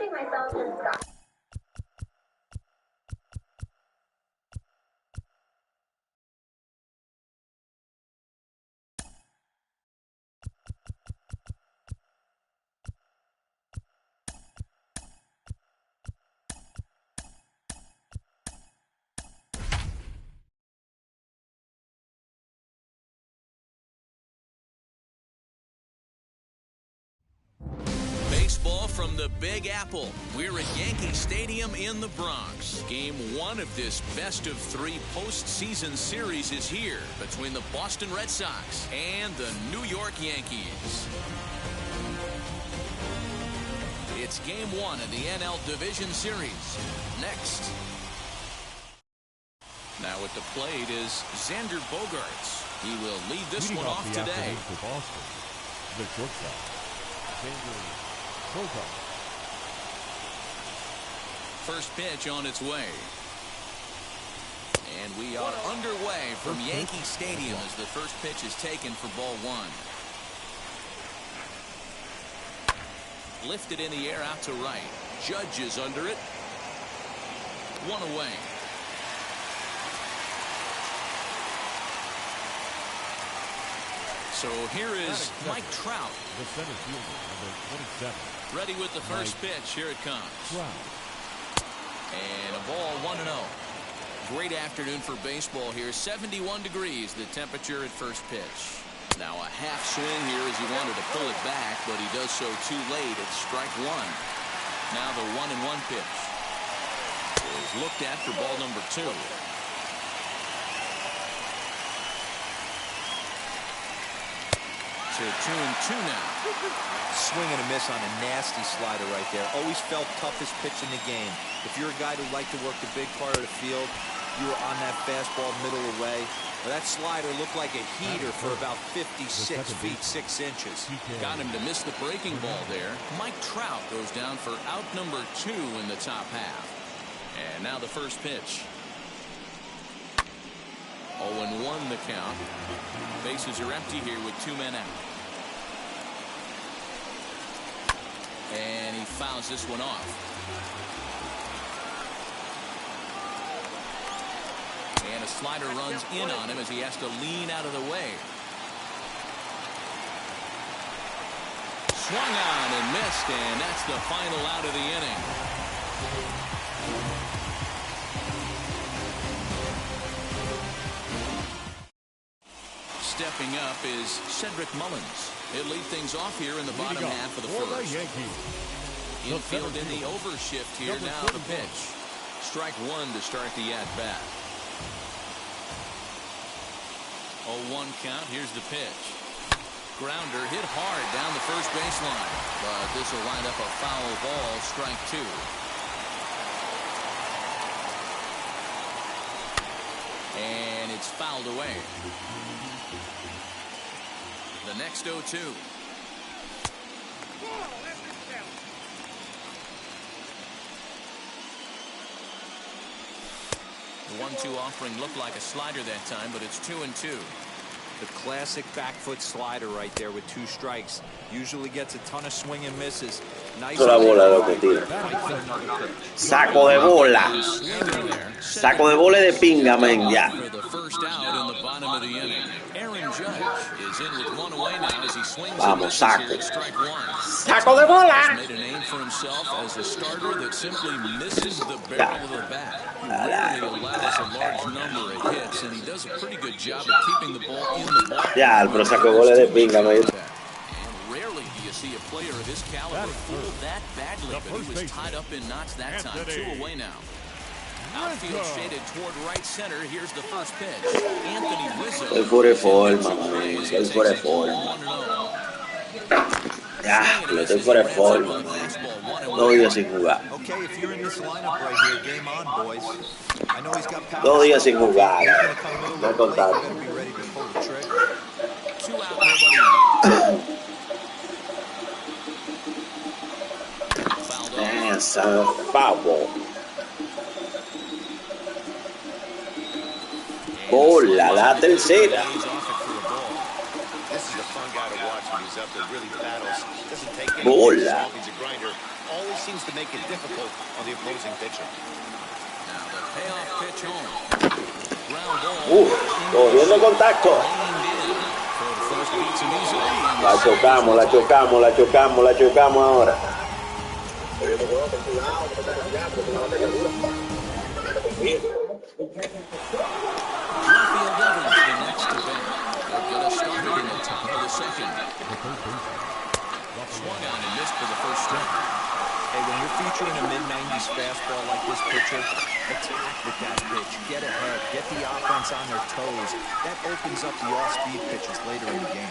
pushing myself to stop. Baseball from the Big Apple. We're at Yankee Stadium in the Bronx. Game 1 of this best-of-3 postseason series is here between the Boston Red Sox and the New York Yankees. It's Game 1 of the NL Division Series. Next. Now at the plate is Xander Bogaerts. He will lead this one off today. For Boston, the shortstop, Xander Bogaerts. First pitch on its way. And we are underway from Yankee Stadium as the first pitch is taken for ball 1. Lifted in the air out to right. Judge is under it. 1 away. So here is Mike Trout. The center fielder, number 27. Ready with the first pitch. Here it comes. And a ball 1-0. Great afternoon for baseball here. 71 degrees the temperature at first pitch. Now a half swing here as he wanted to pull it back, but he does so too late. It's strike 1. Now the 1-1 pitch is looked at for ball number 2. So 2-2 now. Swing and a miss on a nasty slider right there. Always felt toughest pitch in the game. If you're a guy who liked to work the big part of the field, you were on that fastball middle away. Well, that slider looked like a heater for about 56 feet 6 inches. Got him to miss the breaking ball there. Mike Trout goes down for out number 2 in the top half. And now the first pitch. 0-1 the count. Bases are empty here with 2 men out. And he fouls this one off. And a slider runs in on him as he has to lean out of the way. Swung on and missed, and that's the final out of the inning. Stepping up is Cedric Mullins. He'll lead things off here in the bottom half of the first. Infield in the overshift here. Now the pitch. Strike 1 to start the at-bat. 0-1 count. Here's the pitch. Grounder hit hard down the first baseline. But this will wind up a foul ball. Strike 2. And it's fouled away. The next 0-2. The 1-2 offering looked like a slider that time, but it's 2-2. The classic back foot slider right there with 2 strikes. Usually gets a ton of swing and misses. Nice. La bola lo que tira. Saco de bola. Saco de bola de pinga, man, ya. For the first out in the bottom of the inning. Aaron Judge is in with 1 away now as he swings. Vamos, saco. Strike 1. Saco de bola. He's made a name for himself as a starter that simply misses the barrel of the bat. He rarely allows a large number of hits, and he does a pretty good job of keeping the ball in the ball. Ya, pero saco de bola de pinga, man. Rarely do you see a player of his caliber fool that badly, but he was tied up in knots that time. 2 away now. Outfield shaded toward right center. Here's the first pitch. Anthony Rizzo. Estoy fuera de forma, man. Estoy fuera de forma. Ya, pero estoy fuera de forma, man. 2 días sin jugar. 2 días sin jugar. No he contado. Esa foul. Bola, la tercera. Bola. seems to make it difficult on the opposing pitcher. Now the payoff pitch home. Ground ball. Cogiendo contacto. La chocamos, la chocamos, la chocamos, la chocamos ahora. Swung on and missed for the first strike. Hey, when you're featuring a mid-90s fastball like this pitcher, attack with that pitch. Get ahead. Get the offense on their toes. That opens up the off-speed pitches later in the game.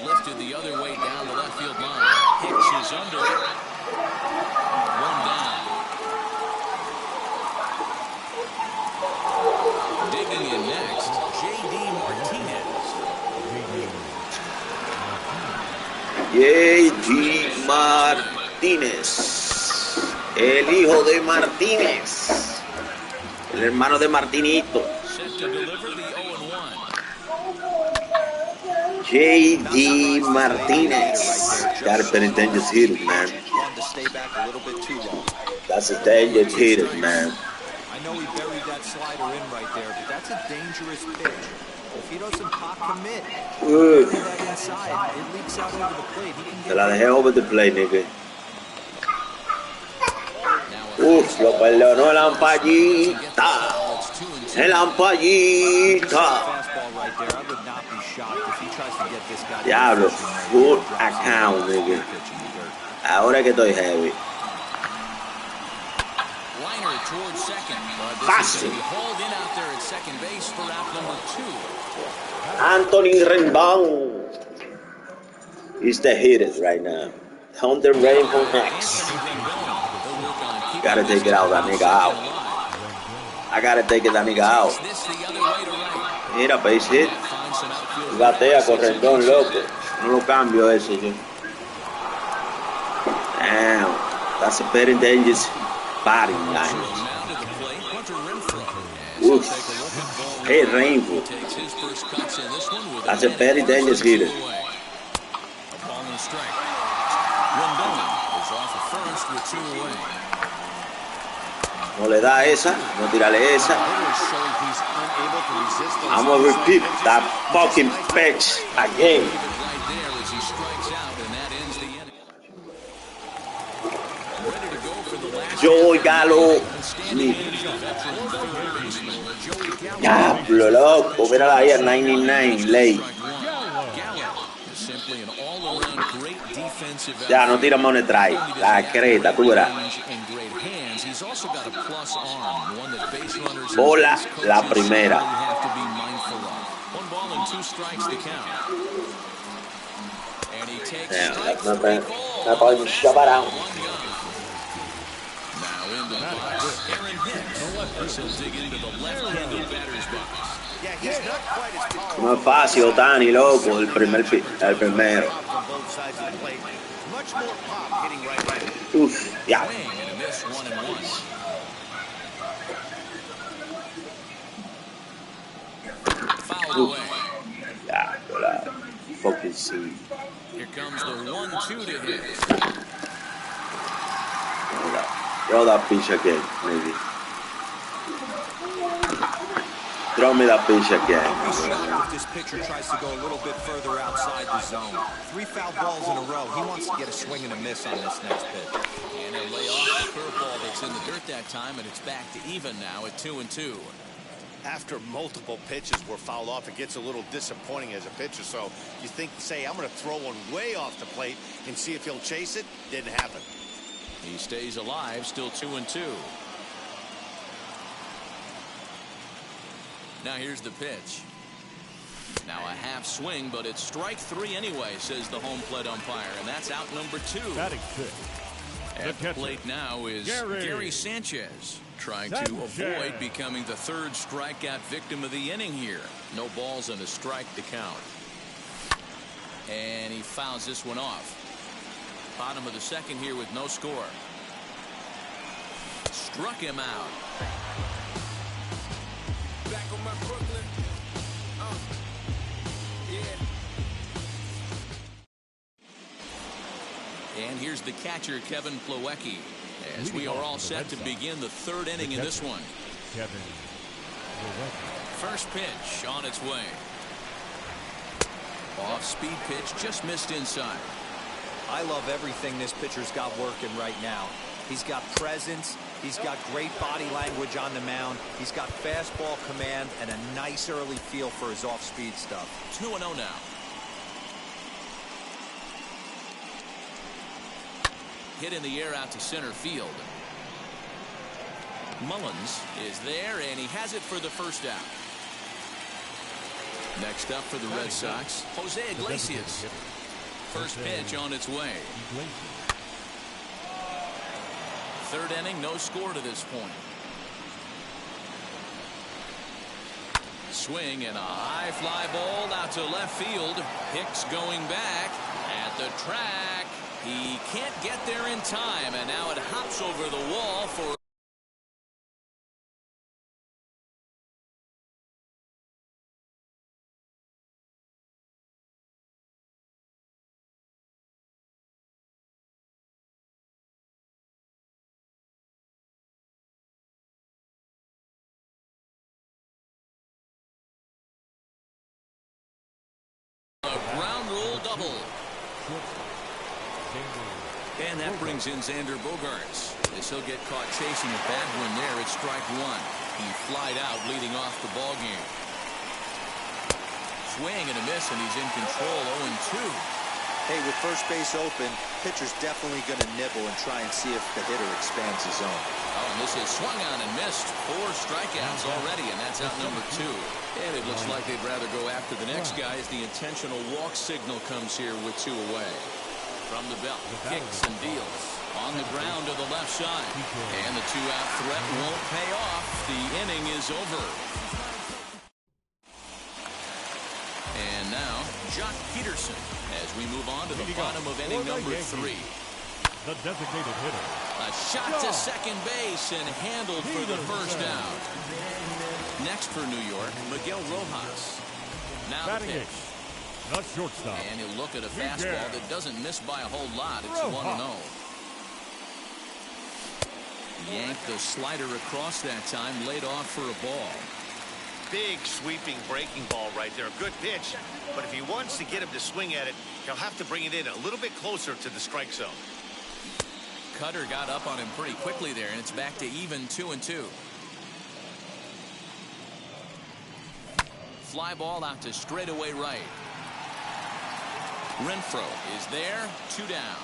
Lifted the other way down the left field line. Hicks is under it. One down. Digging in next, J.D. Martinez. J.D. Martínez, el hijo de Martínez, el hermano de Martinito. J.D. Martínez, got a pretty dangerous hitter, man. That's a dangerous hitter, man. I know he buried that slider in right there, but that's a dangerous pitch. If he doesn't pop commit, that inside, it leaks out over the plate. Se la dejé over the plate, nigga. Lo perdonó el ampallita. El ampallita. Diablo, full account, nigga. Ahora que estoy heavy. Fácil. Anthony Rendon is the hitters right now. Hunter Rainbow next. Gotta take it out, that nigga out. I gotta take that nigga out. Mira, base hit. Batea con Rendon, loco. No lo cambio ese yo. Damn, that's a very dangerous batting line. Oof. Hey, Rainbow. That's a very dangerous hitter. No le da esa, no tirale esa. I'm gonna repeat that fucking pitch again. Joey Gallo. Diablo, loco, mira ahí al 99 late. Ya, no tira money try. La creta, tú verás. Bola la primera. Damn, that's not bad. Not bad, just shove it out. No es fácil, Otani, loco, el primero. Uf, ya. Ya, la fucking see. Here comes the 1-2 to hit. Throw that pitch again, maybe. Throw me that pitch again. If this pitcher tries to go a little bit further outside the zone. 3 foul balls in a row. He wants to get a swing and a miss on this next pitch. And he'll lay off the curveball that's in the dirt that time, and it's back to even now at 2-2. After multiple pitches were fouled off, it gets a little disappointing as a pitcher. So you think, say, I'm going to throw one way off the plate and see if he'll chase it. Didn't happen. He stays alive, still 2-2. Now here's the pitch. Now a half swing, but it's strike 3 anyway, says the home plate umpire, and that's out number 2. Batting fifth. At the plate now is Gary Sanchez, trying to avoid becoming the 3rd strikeout victim of the inning here. No balls and a strike to count. And he fouls this one off. Bottom of the 2nd here with no score. Struck him out. Back on my Brooklyn. Yeah. And here's the catcher, Kevin Plawecki, as we are all set to begin the third inning in this one. Kevin Plawecki. First pitch on its way. Off-speed pitch, just missed inside. I love everything this pitcher's got working right now. He's got presence. He's got great body language on the mound. He's got fastball command and a nice early feel for his off-speed stuff. 2-0 now. Hit in the air out to center field. Mullins is there, and he has it for the first out. Next up for the Red Sox, Jose Iglesias. First pitch on its way. Third inning, no score to this point. Swing and a high fly ball out to left field. Hicks going back at the track. He can't get there in time, and now it hops over the wall for a ground rule double. And that brings in Xander Bogaerts, as he'll get caught chasing a bad one there at strike one. He flied out leading off the ball game. Swing and a miss, and he's in control. 0-2. Hey, with first base open, pitcher's definitely going to nibble and try and see if the hitter expands his zone. Oh, and this is swung on and missed. 4 strikeouts already, and that's out number 2. And it looks like they'd rather go after the next guy as the intentional walk signal comes here with 2 away. From the belt, kicks and deals on the ground to the left side, and the 2-out threat won't pay off. The inning is over. And now Jock Peterson as we move on to the bottom of inning number 3. The designated hitter. A shot to second base and handled for the first out. Next for New York, Miguel Rojas. Now the pitch. The shortstop. And he'll look at a fastball that doesn't miss by a whole lot. It's 1-0. Yanked the slider across that time, laid off for a ball. Big sweeping breaking ball right there. A good pitch, but if he wants to get him to swing at it, he'll have to bring it in a little bit closer to the strike zone. Cutter got up on him pretty quickly there, and it's back to even 2-2. Fly ball out to straightaway right. Renfroe is there, 2 down.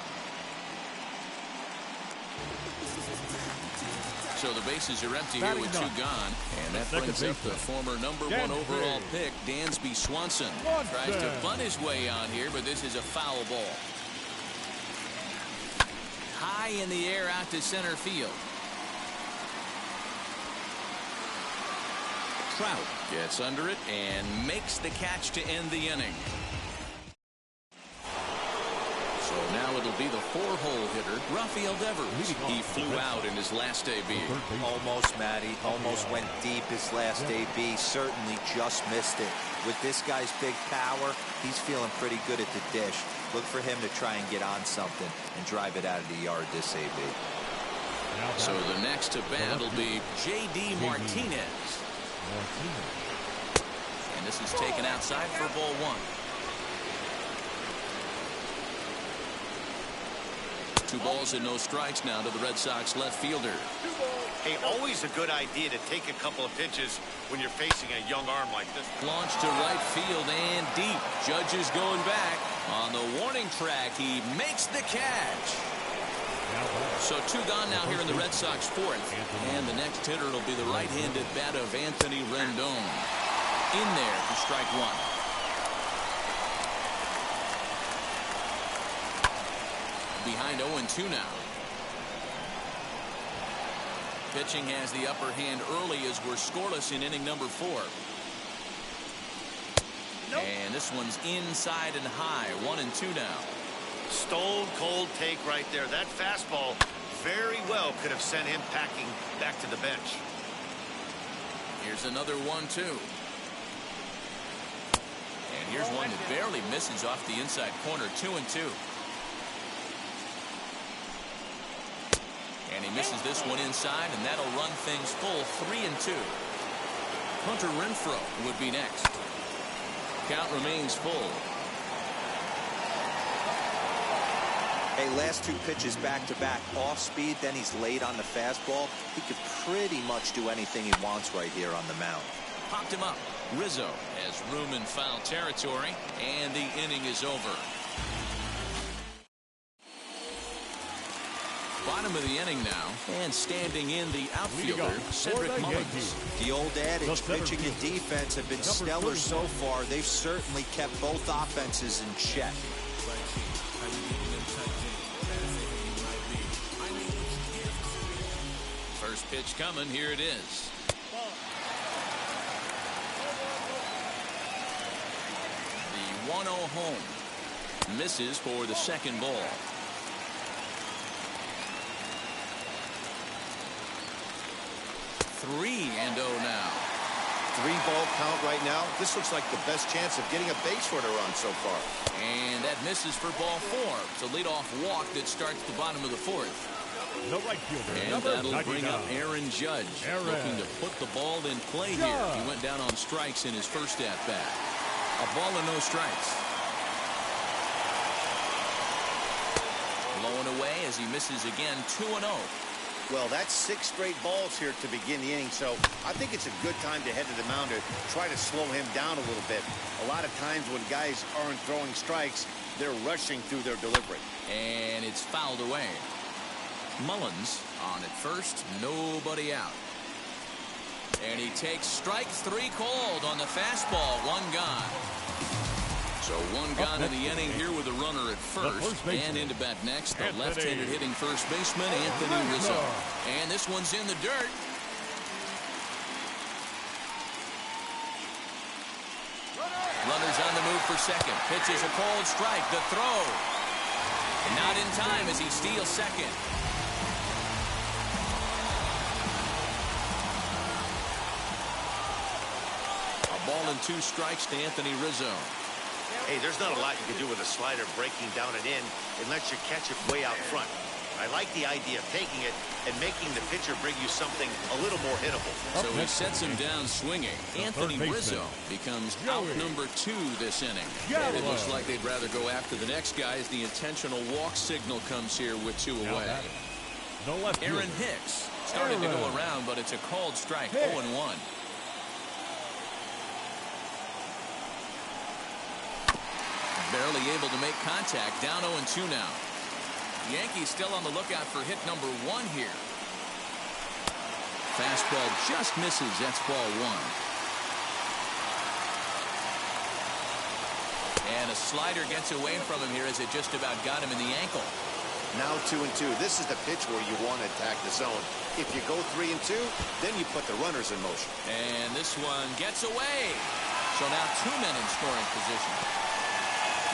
So the bases are empty here with 2 gone. And that brings up the former number 1 overall pick, Dansby Swanson. Tries to bunt his way on here, but this is a foul ball. High in the air out to center field. Trout gets under it and makes the catch to end the inning. So now it'll be the 4-hole hitter, Rafael Devers. He flew out in his last AB. Almost, Matty. Almost went deep his last AB. Certainly just missed it. With this guy's big power, he's feeling pretty good at the dish. Look for him to try and get on something and drive it out of the yard this AB. So the next to bat will be J.D. Martinez. And this is taken outside for ball 1. 2 balls and no strikes now to the Red Sox left fielder. Hey, always a good idea to take a couple of pitches when you're facing a young arm like this. Launched to right field and deep. Judge is going back. On the warning track, he makes the catch. So 2 gone now here in the Red Sox 4th. And the next hitter will be the right-handed bat of Anthony Rendon. In there for strike 1. Behind 0-2 now. Pitching has the upper hand early as we're scoreless in inning number 4. And this one's inside and high. 1-2 now. Stone cold take right there. That fastball very well could have sent him packing back to the bench. Here's another 1-2. And here's one that barely misses off the inside corner. 2-2. And he misses this one inside, and that'll run things full 3-2. Hunter Renfroe would be next. Count remains full. Hey, last two pitches back-to-back. Off speed, then he's late on the fastball. He could pretty much do anything he wants right here on the mound. Popped him up. Rizzo has room in foul territory, and the inning is over. Bottom of the inning now, and standing in the outfielder, Cedric Mullins. The old adage, pitching and defense have been stellar so far. They've certainly kept both offenses in check. First pitch coming, here it is. The 1-0 home. Misses for the second ball. 3-0 now. 3-ball count right now. This looks like the best chance of getting a base runner on so far. And that misses for ball 4. It's a leadoff walk that starts the bottom of the 4th. The right fielder. And that'll bring up Aaron Judge, looking to put the ball in play here. He went down on strikes in his first at-bat. A ball and no strikes. Blowing away as he misses again. 2-0. Well, that's 6 straight balls here to begin the inning, so I think it's a good time to head to the mound to try to slow him down a little bit. A lot of times when guys aren't throwing strikes, they're rushing through their delivery. And it's fouled away. Mullins on at first, nobody out. And he takes strike 3 called on the fastball. 1 gone. So 1 gone in the inning here with a runner at first. And into bat next, the left-handed hitting first baseman, Anthony Rizzo. And this one's in the dirt. Runners on the move for second. Pitches a called strike. The throw. Not in time as he steals second. A ball and 2 strikes to Anthony Rizzo. Hey, there's not a lot you can do with a slider breaking down and in unless you catch it way out front. I like the idea of taking it and making the pitcher bring you something a little more hittable. So he sets him down swinging. Anthony Rizzo becomes out number 2 this inning. And it looks like they'd rather go after the next guy as the intentional walk signal comes here with 2 away. Aaron Hicks started to go around, but it's a called strike. 0-1. Barely able to make contact. Down 0-2 now. Yankees still on the lookout for hit number 1 here. Fastball just misses. That's ball 1. And a slider gets away from him here as it just about got him in the ankle. Now 2-2. This is the pitch where you want to attack the zone. If you go 3-2, then you put the runners in motion. And this one gets away. So now 2 men in scoring position.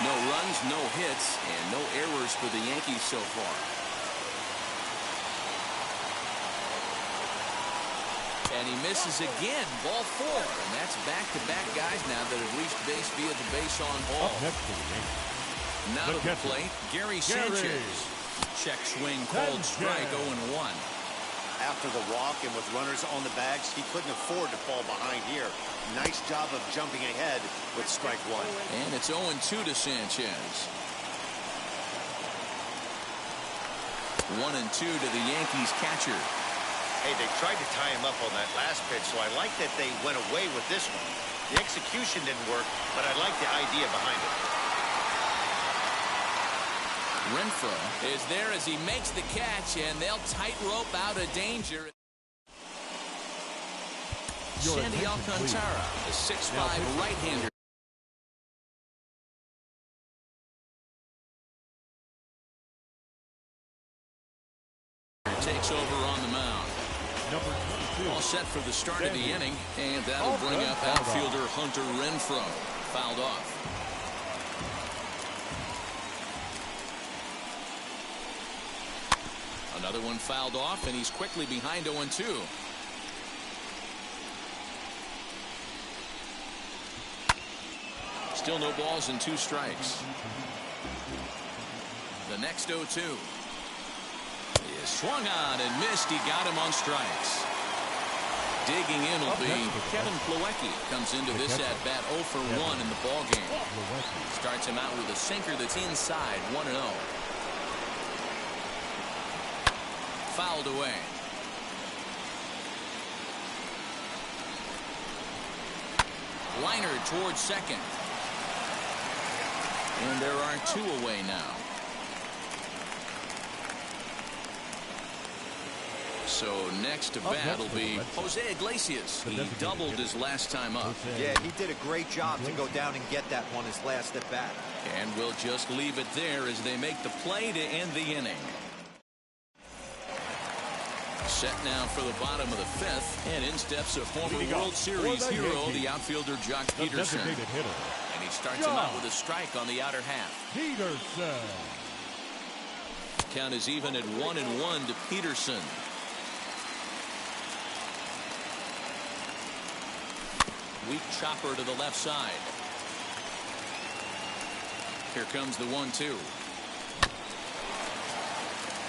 No runs, no hits, and no errors for the Yankees so far. And he misses again, ball 4. And that's back-to-back guys now that have reached base via the base on ball. Now to the plate, Gary Sanchez. Check swing, called strike, 0-1. After the walk and with runners on the bags, he couldn't afford to fall behind here. Nice job of jumping ahead with strike 1. And it's 0-2 to Sanchez. 1-2 to the Yankees catcher. Hey, they tried to tie him up on that last pitch, so I like that they went away with this one. The execution didn't work, but I like the idea behind it. Renfroe is there as he makes the catch, and they'll tightrope out of danger. Sandy Alcantara, the 6'5" right-hander. Takes over on the mound. All set for the start of the inning, and that'll bring up outfielder Hunter Renfroe. Fouled off. Another one fouled off, and he's quickly behind 0-2. Still no balls and 2 strikes. The next 0-2 Swung on and missed. He got him on strikes. Digging in will be Kevin Plawecki. Comes into this at-bat 0 for 1 in the ballgame. Starts him out with a sinker that's inside, 1-0. Fouled away. Liner towards second. And there are 2 away now. So next to bat will be Jose Iglesias. He doubled his last time up. Yeah, he did a great job to go down and get that one his last at bat. And we'll just leave it there as they make the play to end the inning. Set now for the bottom of the 5th, and in steps a former World Series hero, the outfielder Jock Peterson. And he starts him out with a strike on the outer half. Peterson. Count is even at 1-1 to Peterson. Weak chopper to the left side. Here comes the 1-2.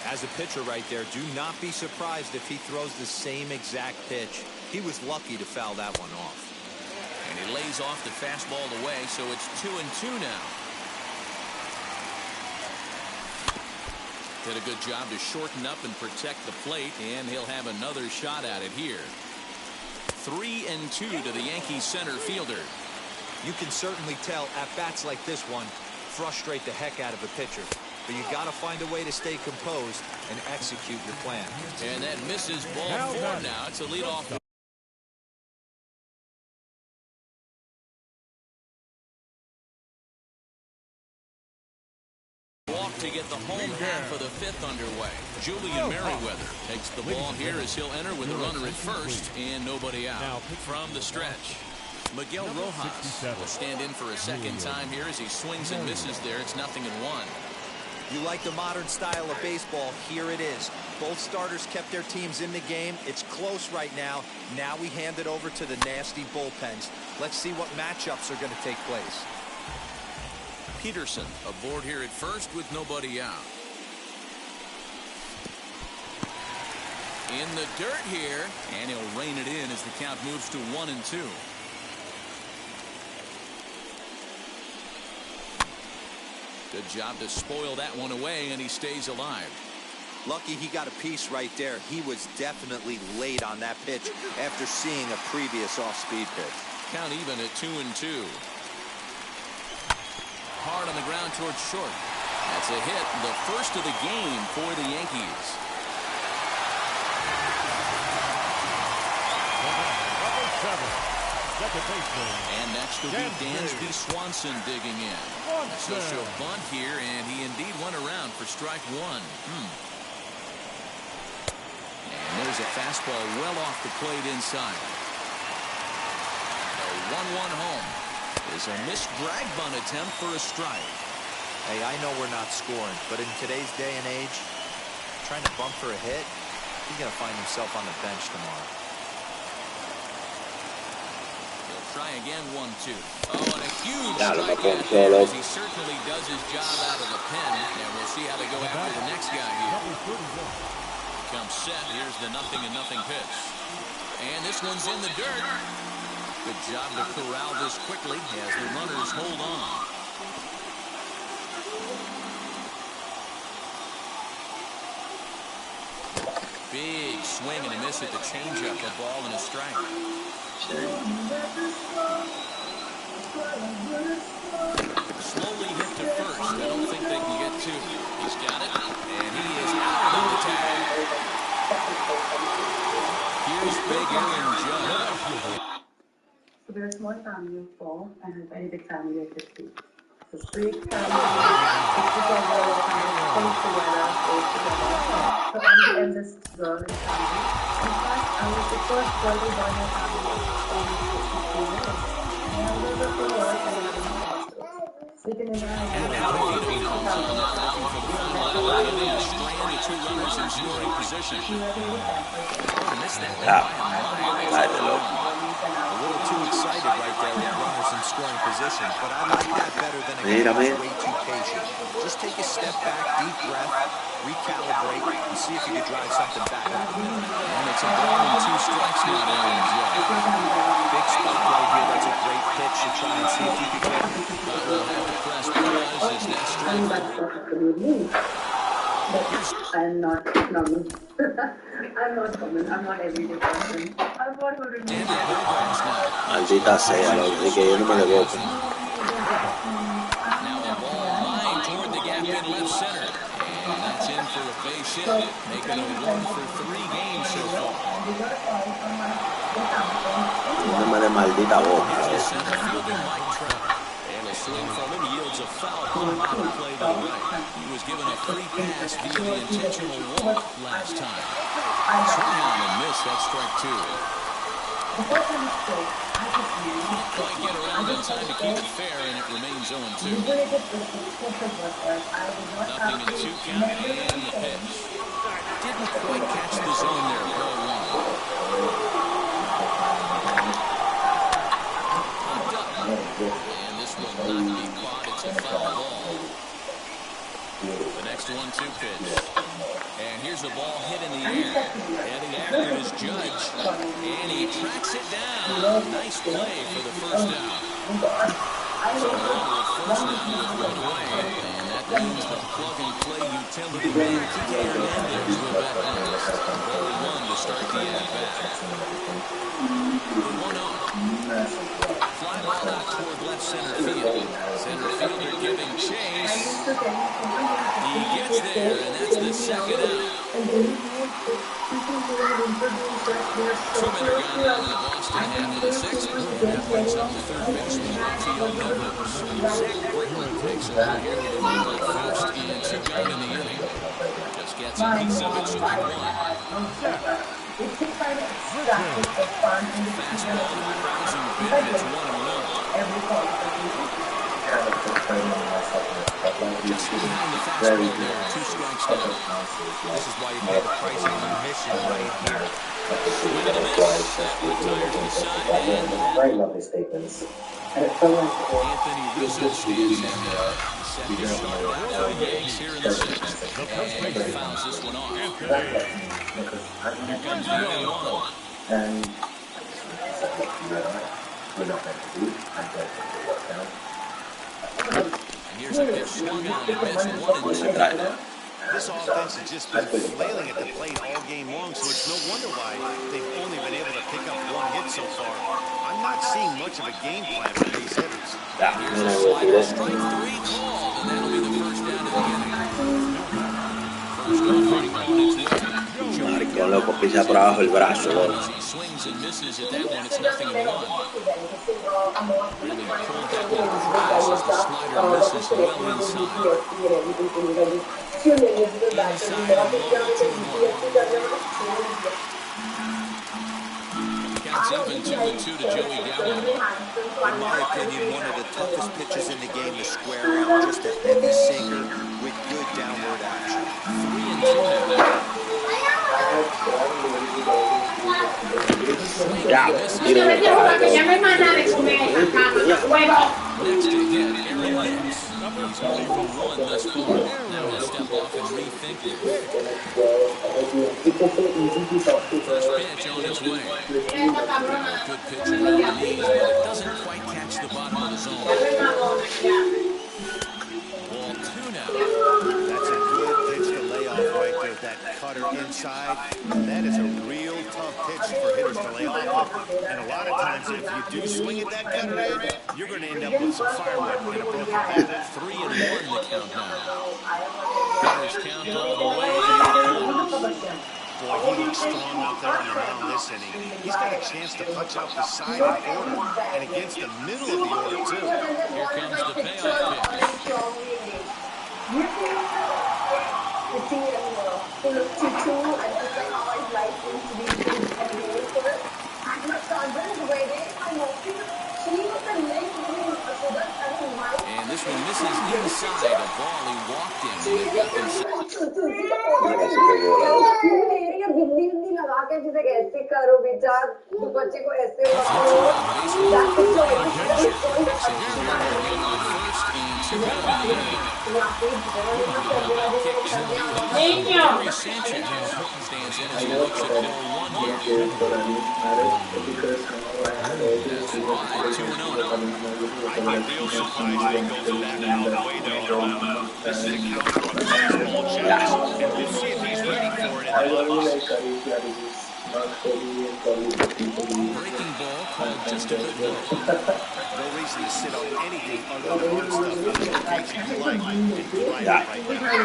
As a pitcher right there, do not be surprised if he throws the same exact pitch. He was lucky to foul that one off. And he lays off the fastball away, so it's 2-2 now. Did a good job to shorten up and protect the plate, and he'll have another shot at it here. 3-2 to the Yankees center fielder. You can certainly tell at bats like this one frustrate the heck out of a pitcher. But you got to find a way to stay composed and execute your plan. And that misses ball 4 now. It's a leadoff. Walk to get the home half of the 5th underway. Julian Merriweather takes the ball here as he'll enter with a runner at first and nobody out. From the stretch, Miguel Rojas will stand in for a second time here as he swings and misses there. It's 0-1. You like the modern style of baseball, here it is. Both starters kept their teams in the game. It's close right now. Now we hand it over to the nasty bullpens. Let's see what matchups are going to take place. Peterson aboard here at first with nobody out. In the dirt here, and he'll rein it in as the count moves to 1-2. Good job to spoil that one away, and he stays alive. Lucky he got a piece right there. He was definitely late on that pitch after seeing a previous off-speed pitch. Count even at 2-2. Hard on the ground towards short. That's a hit, the first of the game for the Yankees. And next will be Dansby Swanson digging in. So she'll bunt here, and he indeed went around for strike 1. And there's a fastball well off the plate inside. A 1-1 home is a missed drag bunt attempt for a strike. Hey, I know we're not scoring, but in today's day and age, trying to bump for a hit, he's going to find himself on the bench tomorrow. Try again, 1-2. Oh, and a huge strikeout there as he certainly does his job out of the pen. And we'll see how they go after the next guy here. Comes set. Here's the 0-0 pitch. And this one's in the dirt. Good job to corral this quickly as the runners hold on. Big swing and a miss at the changeup. A ball and a strike. Slowly hit to first. I don't think they can get 2. He's got it, and he is out of the tag. Here's Big Aaron Judge. So we're a small family of 4 and a very big family of 50. So 3 families, stick together, stay together, stay together. So I'm the eldest girl in the family. In fact, I was the first girl to join my family. So We can never have Strand the two runners in scoring position. A little too excited right there with runners in scoring position, but I like that better than a guy who's way too patient. Just take a step back, deep breath, recalibrate, and see if you can drive something back. And it's a ball and 2 strikes now to Aaron Judge. Big spot right here. That's a great pitch to try and see if you can get it. We'll have to press pause as next strike. I'm not normal. I'm not common. I'm not everyday person. I'm what would it be? Maldita sea, lo que yo no me le voto. Now a ball line toward the gap in left center. And that's in for a base hit, making it 1 for 3 games so far. No me maldita boca. Center fielder Mike Trout. And a swing from him yields a foul on a power play to the right. He was given a free pass via the intentional walk last time. Swing on and miss. That's strike 2. Quite get around in time to keep it fair, and it remains 0-2. Nothing in 2 count and the pitch. Didn't quite catch the zone there. Ball 1. And this will not be caught. It's a foul ball. The next 1-2 pitch. And here's a ball hit in the air. Heading after it is Judge. And he tracks it down. Nice play for the first out. So we're first down with 1 away. And that means the plug-and-play utility man, TJ Hernandez, will bat next. Ball 1 to start the at-bat. 1-0. Fly ball out toward left center field. Center fielder giving chase. He gets there, and that's the second out. 2 men are gone down in the Boston half of the 6th. That brings up the third baseman, Rafael Devers. Zach Britton takes over here with a run at first and 2 gone in the inning. Just gets a piece of it, strike 1. Fastball to the crouching pitch. It's 1-1. Just behind the fastball there, 2 strikes down. This is why you pay the price of admission right here. Swing and a miss. That retires the side, and very lovely statements. And it felt like Anthony Rizzo stands in set to start out for the Yanks here in the 6th. And he fouls this one off. Here comes the 0-1. and we're not meant to do. I'm going to work out. And here's a pitch swung on and missed 1-2. This offense has just been flailing at the plate all game long, so it's no wonder why they've only been able to pick up 1 hit so far. I'm not seeing much of a game plan for these hitters. Here's a slider, strike 3 called, and that'll be the first down of the inning. First off, hitting opponent's way. Maricón, loco, pisa por abajo el brazo, loco. He swings and misses at that one. It's 0-1. Really pulled that one across as the slider misses well inside. Counts even 2-2 to Joey Gallo. In my opinion, one of the toughest pitches in the game to square out. Just a heavy sinker with good downward action. 3-2 now. Ya, tiro de Next to hit, Aaron Hicks. He's only from 1 thus far. Now he'll step off and rethink it. First pitch on its way. Good pitch around the knees, but it doesn't quite catch the bottom of the zone. Ball 2 now. That's a good pitch to lay off right there. That cutter inside. That is a real tough pitch for hitters to lay off of. And a lot of times, if you do swing at that cutter in, you're going to end up with some firewood and a broken bat. 3-1 the count now. Hitters count all the way. Boy, he looks strong out there on the mound this inning. He's got a chance to punch out the side of the order and against the middle of the order, too. Here comes the payoff pitch. And this one This is inside a ball he walked in. And it got them set. Stands in as he looks at ball one here. That's wide, 2-0 now. I'm real surprised he goes that way though. This is a counter on baseball, Chaz, and we'll see if he's ready for it in the box. Breaking ball called just a bit low. No reason to sit on anything other than hard stuff. That's the location you like and drive it right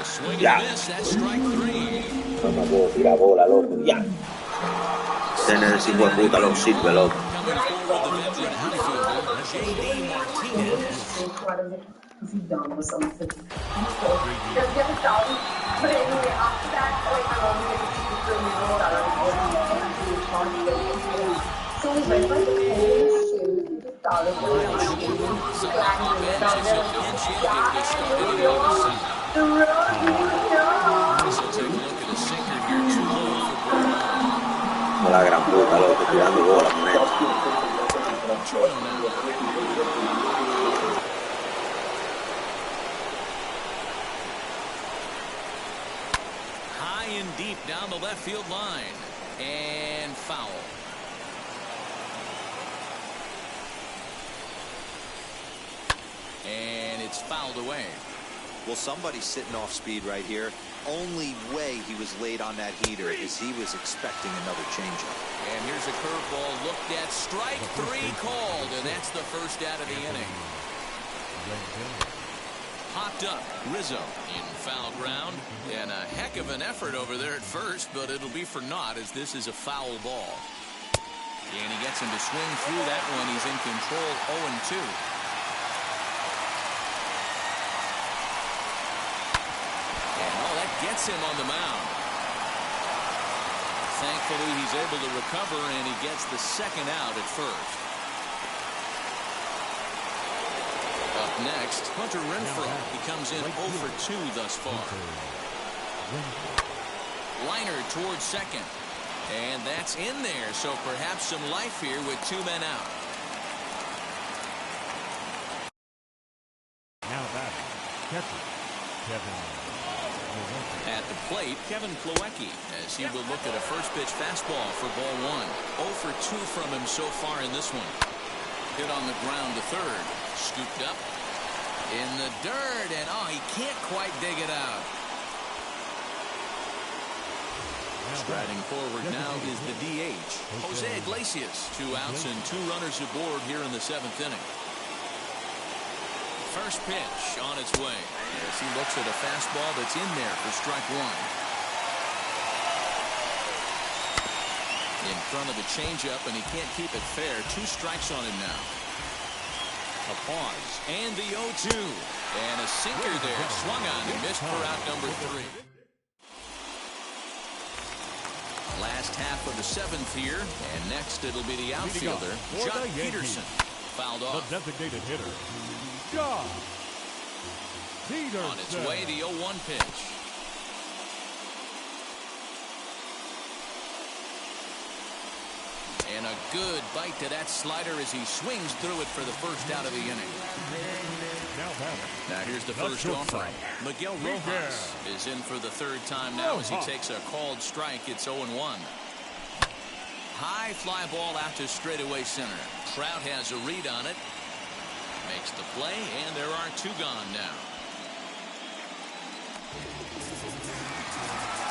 Swing and miss, that's strike 3. Tira bola, loco, ya. Tener ese hijo de puta lo sirve, loco. Coming forward, the veteran outfielder, J.D. Martinez. Is he done with something? Does get it down, but anyway, after that, like, I don't know if it's so we went by the whole shoot, we just started going around the la gran puta, loco, tirando bola con él. High and deep down the left field line. And foul. And it's fouled away. Well, somebody's sitting off speed right here. Only way he was late on that heater is he was expecting another changeup. And here's a curveball looked at. Strike 3 called, and that's the first out of the inning. Popped up, Rizzo in foul ground. And a heck of an effort over there at first, but it'll be for naught as this is a foul ball. And he gets him to swing through that one. He's in control, 0-2. Gets him on the mound. Thankfully, he's able to recover, and he gets the second out at first. Up next, Hunter Renfroe. He comes in 0 for 2 thus far. Liner towards second. And that's in there, so perhaps some life here with 2 men out. Now batting, catcher, Kevin. At the plate, Kevin Plawecki, as he will look at a first pitch fastball for ball 1. 0 for 2 from him so far in this one. Hit on the ground to third. Scooped up in the dirt, and he can't quite dig it out. Striding forward now is the DH, Jose Iglesias. 2 outs and 2 runners aboard here in the 7th inning. First pitch on its way as he looks at a fastball that's in there for strike 1. In front of the changeup, and he can't keep it fair. 2 strikes on him now. A pause and the 0-2 and a sinker there, swung on and missed for out number 3. Last half of the 7th here, and next it'll be the outfielder, Jock Peterson. Fouled off. The designated hitter, Jock Peterson. On its way, the 0-1 pitch. And a good bite to that slider as he swings through it for the first out of the inning. Now here's the first offering. Miguel Rojas is in for the 3rd time now as he takes a called strike. It's 0-1. High fly ball out to straightaway center. Trout has a read on it. Makes the play, and there are 2 gone now.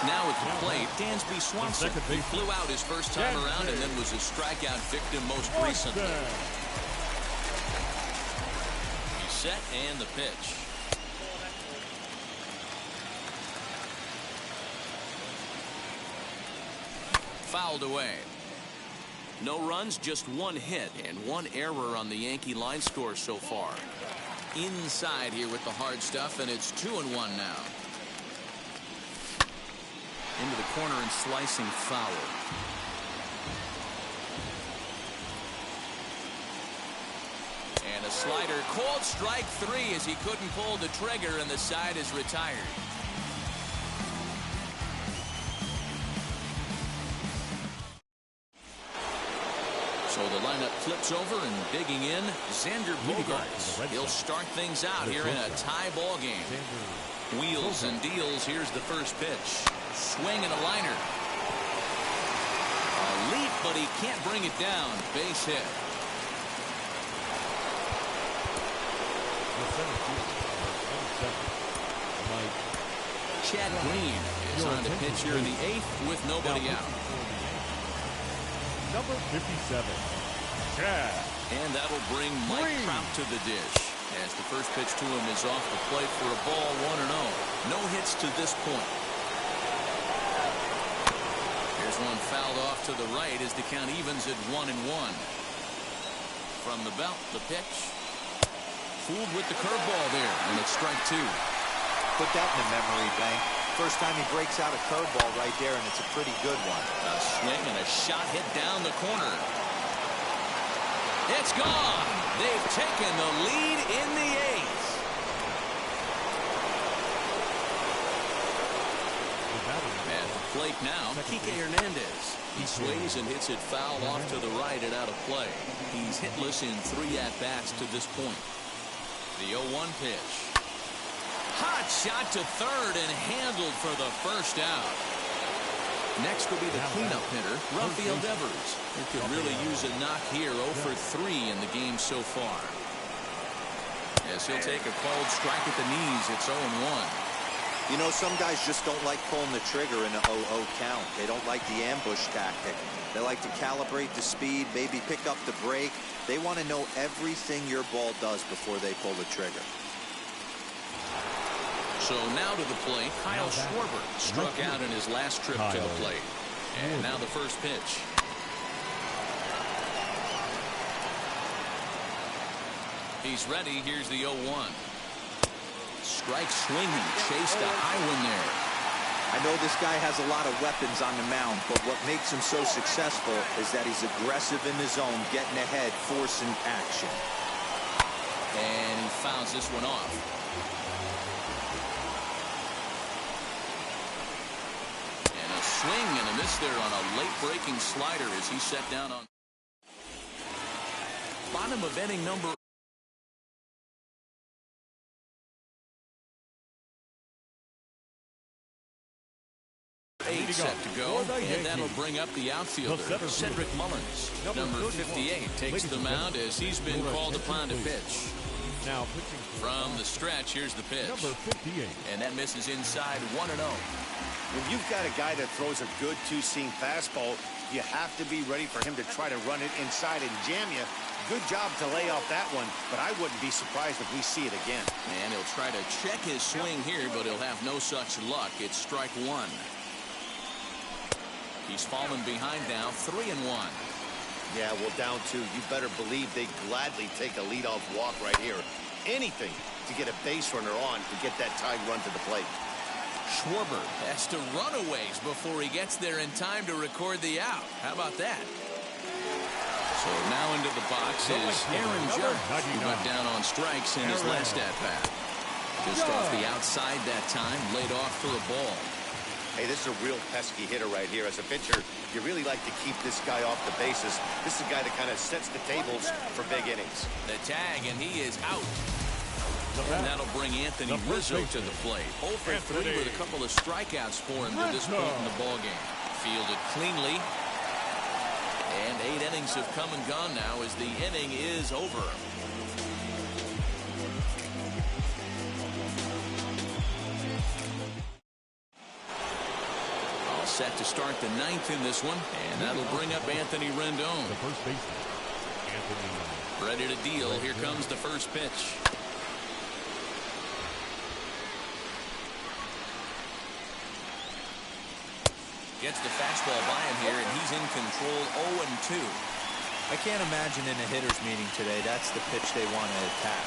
Now at the plate, Dansby Swanson, who flew out his first time around and then was a strikeout victim most recently. He's set, and the pitch. Fouled away. No runs, just one hit, and one error on the Yankee line score so far. Inside here with the hard stuff, and it's 2-1 now. Into the corner and slicing foul. And a slider, called strike 3 as he couldn't pull the trigger, and the side is retired. So the lineup flips over, and digging in, Xander Bogaerts. He'll start things out here in a tie ball game. Wheels and deals. Here's the first pitch. Swing and a liner. A leap, but he can't bring it down. Base hit. Chad Green is on the pitch here in the 8th with nobody out. Number 57, Chad. And that'll bring Mike Trout to the dish as the first pitch to him is off the plate for a ball, 1-0. No hits to this point. Here's one fouled off to the right as the count evens at 1-1. From the belt, the pitch. Fooled with the curveball there, and it's strike 2. Put that in the memory bank. First time he breaks out a curveball right there, and it's a pretty good one. A swing and a shot hit down the corner. It's gone. They've taken the lead in the 8th. At the plate now, Kike Hernandez. He sways and hits it foul off to the right and out of play. He's hitless in 3 at-bats to this point. The 0-1 pitch. Hot shot to third and handled for the first out. Next will be the cleanup hitter, Rafael Devers. He could really use a knock here. 0 for 3 in the game so far. As he'll take a cold strike at the knees, it's 0-1. You know, some guys just don't like pulling the trigger in a 0-0 count. They don't like the ambush tactic. They like to calibrate the speed, maybe pick up the break. They want to know everything your ball does before they pull the trigger. So now to the plate, Kyle Schwarber struck out in his last trip to the plate. And now the first pitch. He's ready. Here's the 0-1. Strike swinging, chased a high one there. I know this guy has a lot of weapons on the mound, but what makes him so successful is that he's aggressive in the zone, getting ahead, forcing action. And he fouls this one off. Swing and a miss there on a late breaking slider as he set down on bottom of inning number 8 set to go, and that'll bring up the outfielder, Cedric Mullins. Number 58 takes the mound as he's been called upon to pitch. Now pitching from the stretch, here's the pitch. Number 58. And that misses inside 1-0. When you've got a guy that throws a good two-seam fastball, you have to be ready for him to try to run it inside and jam you. Good job to lay off that one, but I wouldn't be surprised if we see it again. And he'll try to check his swing here, but he'll have no such luck. It's strike 1. He's fallen behind now, 3-1. Yeah, well, down 2. You better believe they gladly take a leadoff walk right here. Anything to get a base runner on to get that tied run to the plate. Schwarber has to run a ways before he gets there in time to record the out. How about that? So now into the box is Aaron Judge, who went down on strikes in his last at-bat. Just off the outside that time, laid off for a ball. Hey, this is a real pesky hitter right here. As a pitcher, you really like to keep this guy off the bases. This is a guy that kind of sets the tables for big innings. The tag, and he is out. And that'll bring Anthony Rizzo to the plate. 0 for 3 with a couple of strikeouts for him to this point in the ballgame. Fielded cleanly. And 8 innings have come and gone now as the inning is over. All set to start the 9th in this one. And that'll bring up Anthony Rendon. The first baseman, Anthony. Ready to deal. Here comes the first pitch. Gets the fastball by him here, and he's in control 0-2. I can't imagine in a hitter's meeting today that's the pitch they want to attack.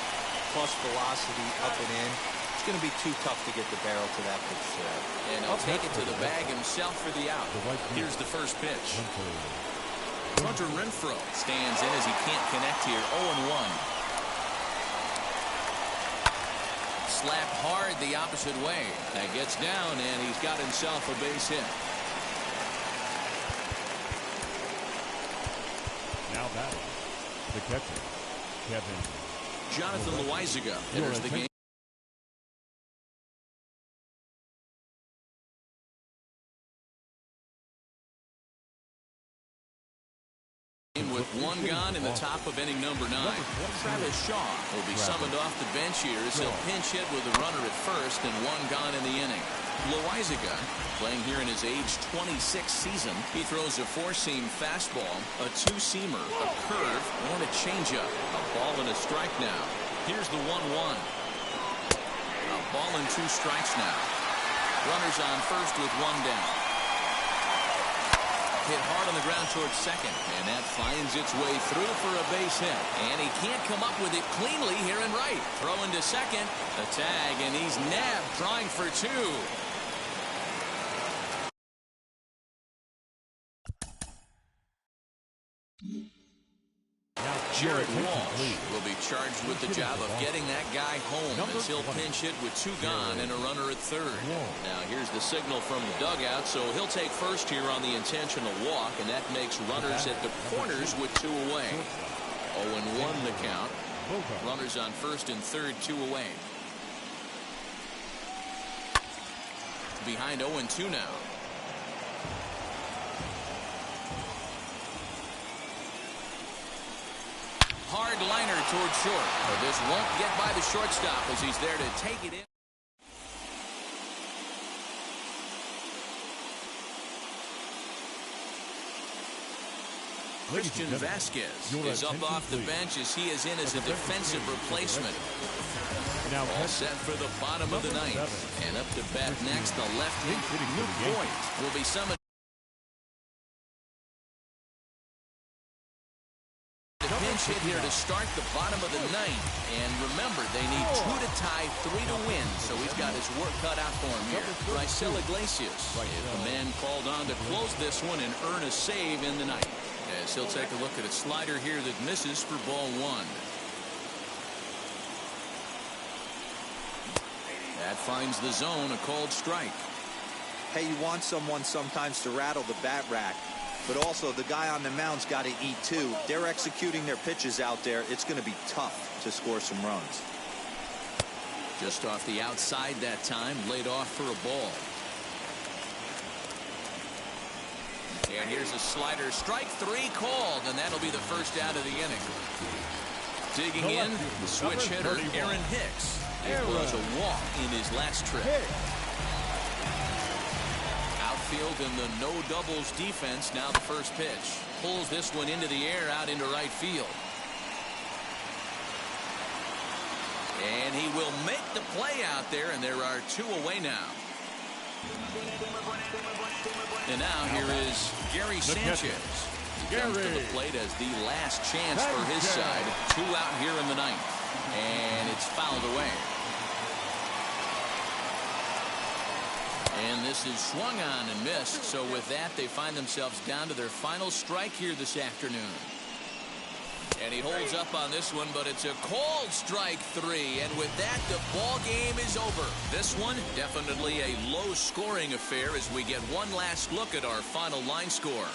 Plus velocity up and in. It's going to be too tough to get the barrel to that pitch today. And he'll take it to the bag himself for the out. Here's the first pitch. Hunter Renfroe stands in as he can't connect here. 0-1. Slapped hard the opposite way. That gets down, and he's got himself a base hit. Now that the catcher, Kevin. Jonathan Loaisiga enters the game. With one gone in the top of inning number 9. Travis Shaw will be summoned off the bench here as he'll pinch hit with a runner at first and one gone in the inning. Loaisiga, playing here in his age 26 season, he throws a 4-seam fastball, a 2-seamer, a curve, and a changeup. A ball and a strike now. Here's the 1-1. A ball and 2 strikes now. Runners on first with one down. Hit hard on the ground towards second, and that finds its way through for a base hit. And he can't come up with it cleanly here in right. Throw into second, the tag, and he's nabbed trying for 2. Jared Walsh will be charged with the job of getting that guy home as he'll pinch hit with 2 gone and a runner at third. Now here's the signal from the dugout, so he'll take first here on the intentional walk, and that makes runners at the corners with 2 away. 0-1 the count. Runners on first and third, 2 away. Behind 0-2 now. Hard liner toward short. But this won't get by the shortstop as he's there to take it in. Christian Vasquez is up off the bench as he is in as a defensive replacement. All set for the bottom of the 9th. And up to bat next, the left-hander Luke Voigt will be summoned. Hit here to start the bottom of the 9th, and remember they need 2 to tie, 3 to win, so he's got his work cut out for him here. Raisel Iglesias is the man called on to close this one and earn a save in the 9th, as he'll take a look at a slider here that misses for ball 1. That finds the zone, a called strike. Hey, you want someone sometimes to rattle the bat rack, but also the guy on the mound's got to eat too. They're executing their pitches out there. It's going to be tough to score some runs. Just off the outside that time, laid off for a ball. And here's a slider, strike 3 called, and that'll be the first out of the inning. Digging in, the switch hitter, Aaron Hicks. It was a walk in his last trip. Outfield in the no doubles defense. Now the first pitch. Pulls this one into the air out into right field. And he will make the play out there, and there are 2 away now. And now here is Gary Sanchez. He comes to the plate as the last chance for his side. 2 out here in the 9th. And it's fouled away. And this is swung on and missed. So with that, they find themselves down to their final strike here this afternoon. And he holds up on this one, but it's a called strike 3. And with that, the ball game is over. This one, definitely a low-scoring affair as we get one last look at our final line score.